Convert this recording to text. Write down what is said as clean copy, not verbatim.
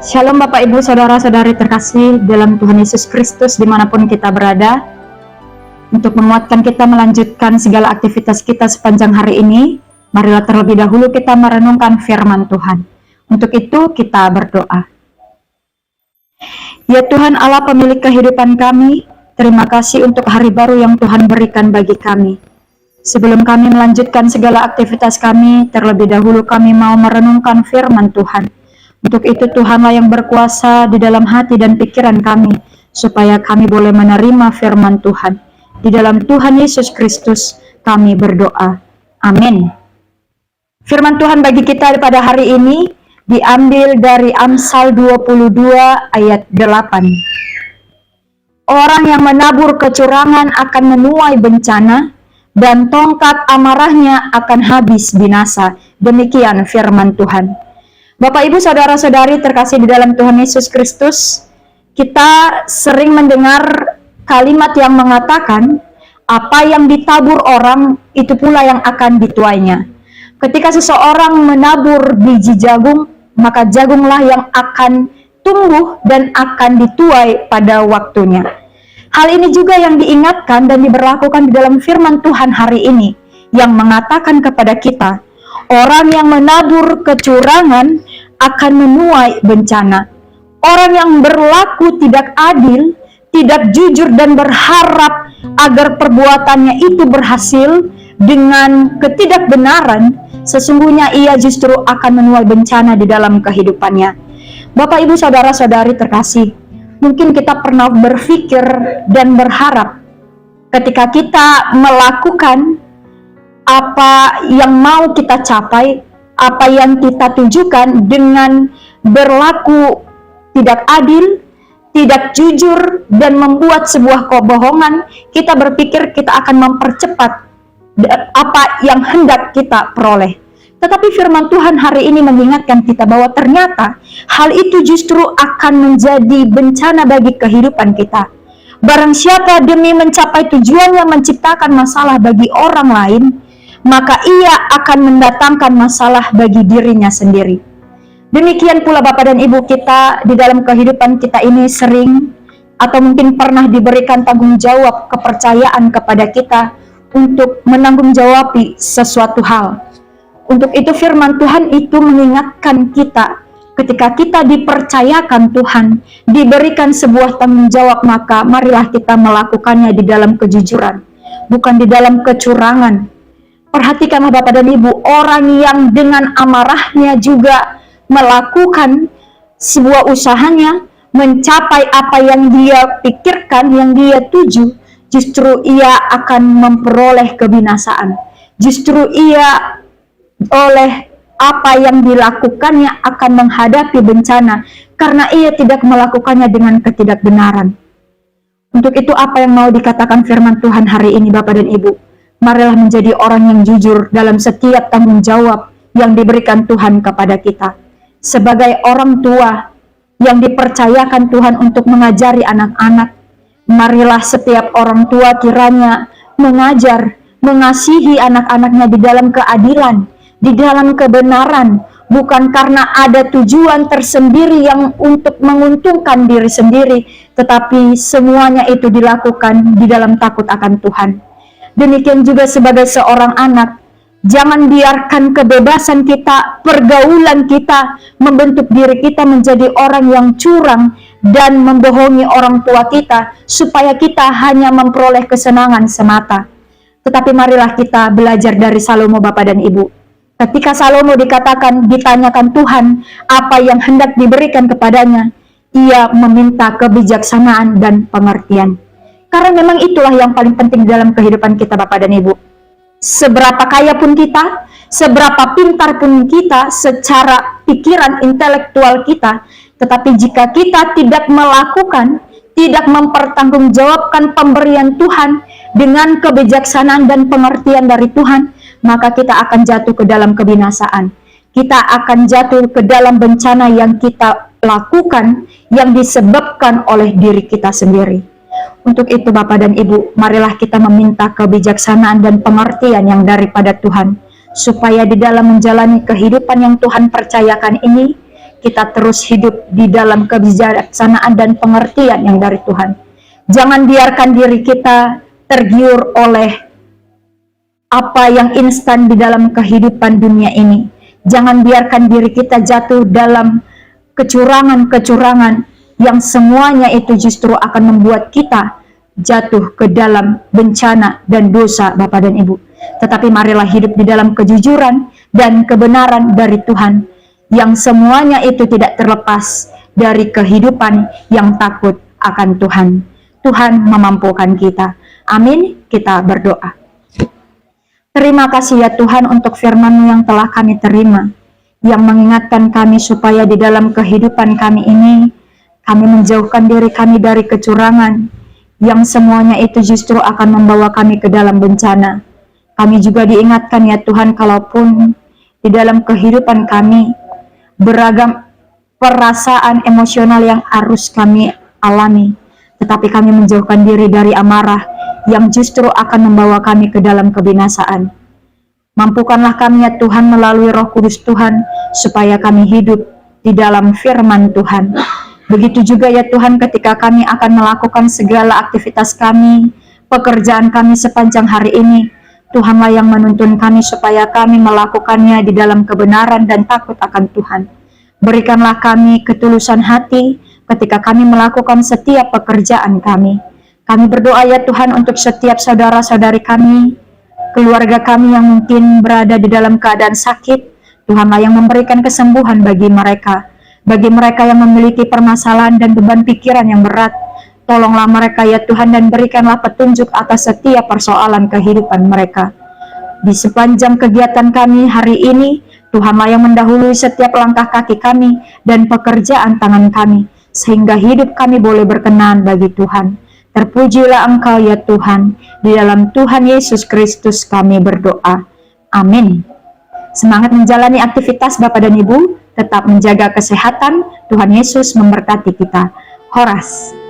Shalom Bapak Ibu Saudara-saudari terkasih dalam Tuhan Yesus Kristus dimanapun kita berada. Untuk menguatkan kita melanjutkan segala aktivitas kita sepanjang hari ini, marilah terlebih dahulu kita merenungkan firman Tuhan. Untuk itu kita berdoa. Ya Tuhan Allah pemilik kehidupan kami, terima kasih untuk hari baru yang Tuhan berikan bagi kami. Sebelum kami melanjutkan segala aktivitas kami, terlebih dahulu kami mau merenungkan firman Tuhan. Untuk itu Tuhanlah yang berkuasa di dalam hati dan pikiran kami, supaya kami boleh menerima firman Tuhan. Di dalam Tuhan Yesus Kristus kami berdoa. Amin. Firman Tuhan bagi kita pada hari ini diambil dari Amsal 22 ayat 8. Orang yang menabur kecurangan akan menuai bencana, dan tongkat amarahnya akan habis binasa. Demikian firman Tuhan. Bapak Ibu Saudara-saudari terkasih di dalam Tuhan Yesus Kristus, kita sering mendengar kalimat yang mengatakan, apa yang ditabur orang, itu pula yang akan dituainya. Ketika seseorang menabur biji jagung, maka jagunglah yang akan tumbuh dan akan dituai pada waktunya. Hal ini juga yang diingatkan dan diberlakukan di dalam firman Tuhan hari ini, yang mengatakan kepada kita, orang yang menabur kecurangan akan menuai bencana. Orang yang berlaku tidak adil, tidak jujur dan berharap agar perbuatannya itu berhasil dengan ketidakbenaran, sesungguhnya ia justru akan menuai bencana di dalam kehidupannya. Bapak Ibu Saudara-saudari terkasih, mungkin kita pernah berpikir dan berharap ketika kita melakukan apa yang mau kita capai, apa yang kita tujukan dengan berlaku tidak adil, tidak jujur, dan membuat sebuah kebohongan, kita berpikir kita akan mempercepat apa yang hendak kita peroleh. Tetapi firman Tuhan hari ini mengingatkan kita bahwa ternyata hal itu justru akan menjadi bencana bagi kehidupan kita. Barang siapa demi mencapai tujuannya menciptakan masalah bagi orang lain, maka ia akan mendatangkan masalah bagi dirinya sendiri. Demikian pula Bapak dan Ibu kita di dalam kehidupan kita ini sering atau mungkin pernah diberikan tanggung jawab kepercayaan kepada kita untuk menanggung-jawabi sesuatu hal. Untuk itu firman Tuhan itu mengingatkan kita ketika kita dipercayakan Tuhan, diberikan sebuah tanggung jawab, maka marilah kita melakukannya di dalam kejujuran, bukan di dalam kecurangan. Perhatikanlah Bapak dan Ibu, orang yang dengan amarahnya juga melakukan sebuah usahanya, mencapai apa yang dia pikirkan, yang dia tuju, justru ia akan memperoleh kebinasaan. Justru ia oleh apa yang dilakukannya akan menghadapi bencana, karena ia tidak melakukannya dengan ketidakbenaran. Untuk itu apa yang mau dikatakan firman Tuhan hari ini Bapak dan Ibu? Marilah menjadi orang yang jujur dalam setiap tanggung jawab yang diberikan Tuhan kepada kita. Sebagai orang tua yang dipercayakan Tuhan untuk mengajari anak-anak, marilah setiap orang tua kiranya mengajar, mengasihi anak-anaknya di dalam keadilan, di dalam kebenaran, bukan karena ada tujuan tersendiri yang untuk menguntungkan diri sendiri, tetapi semuanya itu dilakukan di dalam takut akan Tuhan. Demikian juga sebagai seorang anak, jangan biarkan kebebasan kita, pergaulan kita, membentuk diri kita menjadi orang yang curang dan membohongi orang tua kita, supaya kita hanya memperoleh kesenangan semata. Tetapi marilah kita belajar dari Salomo Bapak dan Ibu. Ketika Salomo ditanyakan Tuhan apa yang hendak diberikan kepadanya, ia meminta kebijaksanaan dan pengertian. Karena memang itulah yang paling penting dalam kehidupan kita Bapak dan Ibu. Seberapa kaya pun kita, seberapa pintar pun kita secara pikiran intelektual kita, tetapi jika kita tidak melakukan, tidak mempertanggungjawabkan pemberian Tuhan dengan kebijaksanaan dan pengertian dari Tuhan, maka kita akan jatuh ke dalam kebinasaan. Kita akan jatuh ke dalam bencana yang kita lakukan, yang disebabkan oleh diri kita sendiri. Untuk itu Bapak dan Ibu, marilah kita meminta kebijaksanaan dan pengertian yang daripada Tuhan, supaya di dalam menjalani kehidupan yang Tuhan percayakan ini, kita terus hidup di dalam kebijaksanaan dan pengertian yang dari Tuhan. Jangan biarkan diri kita tergiur oleh apa yang instan di dalam kehidupan dunia ini. Jangan biarkan diri kita jatuh dalam kecurangan-kecurangan yang semuanya itu justru akan membuat kita jatuh ke dalam bencana dan dosa, Bapak dan Ibu. Tetapi marilah hidup di dalam kejujuran dan kebenaran dari Tuhan, yang semuanya itu tidak terlepas dari kehidupan yang takut akan Tuhan. Tuhan memampukan kita. Amin. Kita berdoa. Terima kasih ya Tuhan untuk firman-Mu yang telah kami terima, yang mengingatkan kami supaya di dalam kehidupan kami ini, kami menjauhkan diri kami dari kecurangan, yang semuanya itu justru akan membawa kami ke dalam bencana. Kami juga diingatkan ya Tuhan, kalaupun di dalam kehidupan kami beragam perasaan emosional yang harus kami alami, tetapi kami menjauhkan diri dari amarah yang justru akan membawa kami ke dalam kebinasaan. Mampukanlah kami ya Tuhan melalui Roh Kudus Tuhan, supaya kami hidup di dalam firman Tuhan. Begitu juga ya Tuhan, ketika kami akan melakukan segala aktivitas kami, pekerjaan kami sepanjang hari ini, Tuhanlah yang menuntun kami supaya kami melakukannya di dalam kebenaran dan takut akan Tuhan. Berikanlah kami ketulusan hati ketika kami melakukan setiap pekerjaan kami. Kami berdoa ya Tuhan untuk setiap saudara-saudari kami, keluarga kami yang mungkin berada di dalam keadaan sakit. Tuhanlah yang memberikan kesembuhan bagi mereka. Bagi mereka yang memiliki permasalahan dan beban pikiran yang berat, tolonglah mereka ya Tuhan, dan berikanlah petunjuk atas setiap persoalan kehidupan mereka. Di sepanjang kegiatan kami hari ini, Tuhanlah yang mendahului setiap langkah kaki kami dan pekerjaan tangan kami, sehingga hidup kami boleh berkenan bagi Tuhan. Terpujilah Engkau ya Tuhan. Di dalam Tuhan Yesus Kristus kami berdoa. Amin. Semangat menjalani aktivitas Bapak dan Ibu, tetap menjaga kesehatan. Tuhan Yesus memberkati kita. Horas.